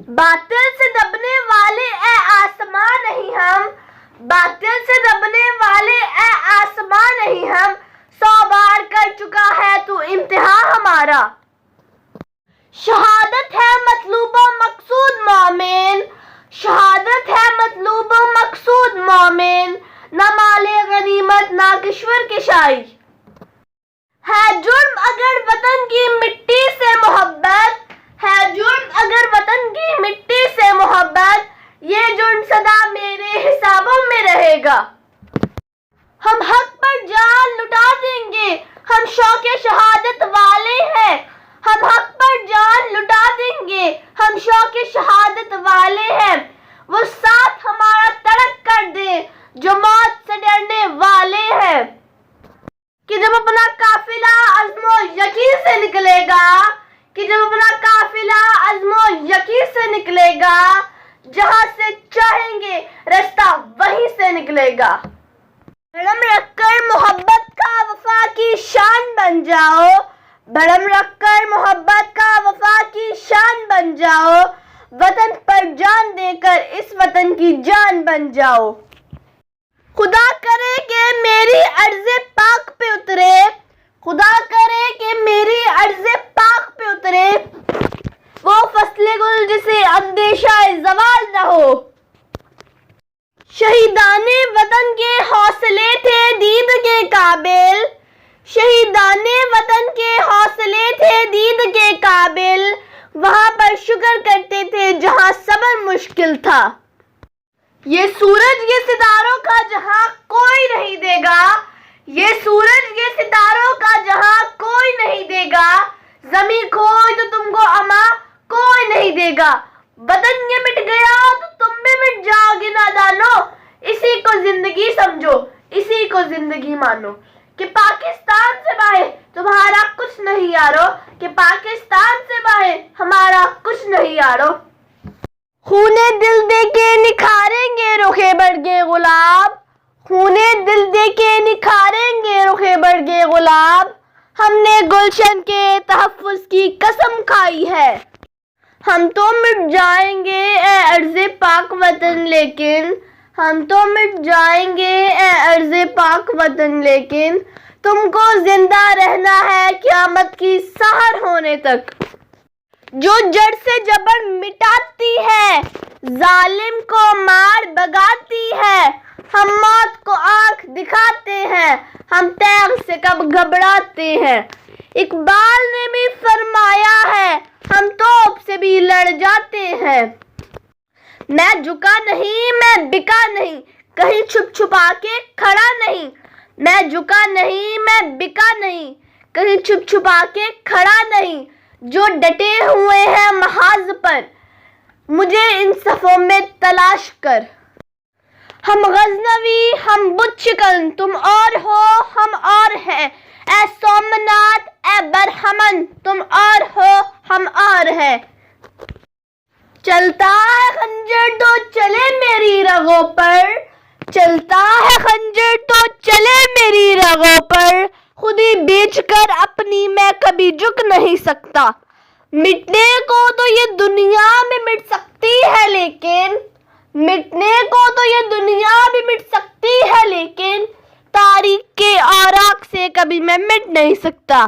باطل سے دبنے والے اے آسمان نہیں ہم، باطل سے دبنے والے اے آسمان نہیں ہم، 100 بار کر چکا ہے تو امتحان ہمارا۔ شہادت ہے مطلوب و مقصود مومن، شہادت ہے مطلوب و مقصود مومن، نہ مال غنیمت نہ کشور کشائی۔ ہے جرم اگر وطن کی مٹی سے محبت، ہے جرم اگر وطن کی مٹی سے محبت، یہ جرم سدا میرے حسابوں میں رہے گا۔ ہم حق پر جان لٹا دیں گے، ہم شوق شہادت والے ہیں، ہم حق پر جان لٹا دیں گے، ہم شوق شہادت والے ہیں۔ وہ ساتھ ہمارا تڑک کر دیں جو موت سے ڈرنے والے ہیں، کہ جب اپنا قافلہ عزم و یقین سے نکلے گا، کہ جب اپنا قافلہ عزم و یقین سے نکلے گا، جہاں سے چاہیں گے رستہ وہیں سے نکلے گا۔ بھرم رکھ کر محبت کا وفا کی شان بن جاؤ، بھرم رکھ کر محبت کا وفا کی شان بن جاؤ، وطن پر جان دے کر اس وطن کی جان بن جاؤ۔ خدا کرے کہ میری عرض پاک پہ اترے، خدا کرے کہ میری عرض پاک پہ اترے، وہ فصل گل جسے اندیشہ زوال نہ ہو۔ شہیدان وطن کے حوصلے تھے دید کے قابل، شہیدان وطن کے حوصلے تھے دید کے قابل، وہاں پر شکر کرتے تھے جہاں صبر مشکل تھا۔ یہ سورج یہ ستاروں کا جہاں کوئی نہیں دے گا، یہ سورج یہ ستاروں کا جہاں کوئی نہیں دے گا، زمین کھوئی تو تم کو اما کوئی نہیں دے گا، وطن یہ مٹ گیا تو تم بھی مٹ جاؤ گے نادانو، اسی کو زندگی سمجھو، اسی کو زندگی مانو، کہ پاکستان سے باہر تمہارا کچھ نہیں یارو، کہ پاکستان سے باہر ہمارا کچھ نہیں یارو۔ خونے دل دے کے نکھاریں گے رخے برگے گلاب، خونے دل دے کے نکھاریں گے رخے برگے گلاب، ہم نے گلشن کے تحفظ کی قسم کھائی ہے۔ ہم تو مٹ جائیں گے اے ارض پاک وطن لیکن، ہم تو مٹ جائیں گے اے ارض پاک وطن لیکن، تم کو زندہ رہنا ہے قیامت کی سحر ہونے تک۔ جو جڑ سے جبر مٹاتی ہے، ظالم کو مار بگاتی ہے، ہم موت کو آنکھ دکھاتے ہیں، ہم تیغ سے کب گھبراتے ہیں۔ اقبال نے بھی فرمایا ہے، ہم توپ سے بھی لڑ جاتے ہیں۔ میں جھکا نہیں میں بکا نہیں، کہیں چھپ چھپا کے کھڑا نہیں، میں جھکا نہیں میں بکا نہیں، کہیں چھپ چھپا کے کھڑا نہیں، جو ڈٹے ہوئے ہیں محاذ پر مجھے ان صفوں میں تلاش کر۔ ہم غزنوی ہم بت شکن، تم اور ہو ہم اور ہیں، اے سومنات اے برہمن، تم اور ہو ہم اور ہیں۔ چلتا ہے خنجر تو چلے میری رگوں پر، چلتا ہے خنجر تو چلے میری رگوں پر، خود ہی بیچ کر اپنی میں کبھی جھک نہیں سکتا۔ مٹنے کو تو یہ دنیا بھی مٹ سکتی ہے لیکن، مٹنے کو تو یہ دنیا بھی مٹ سکتی ہے لیکن، تاریخ کے اوراق سے کبھی میں مٹ نہیں سکتا۔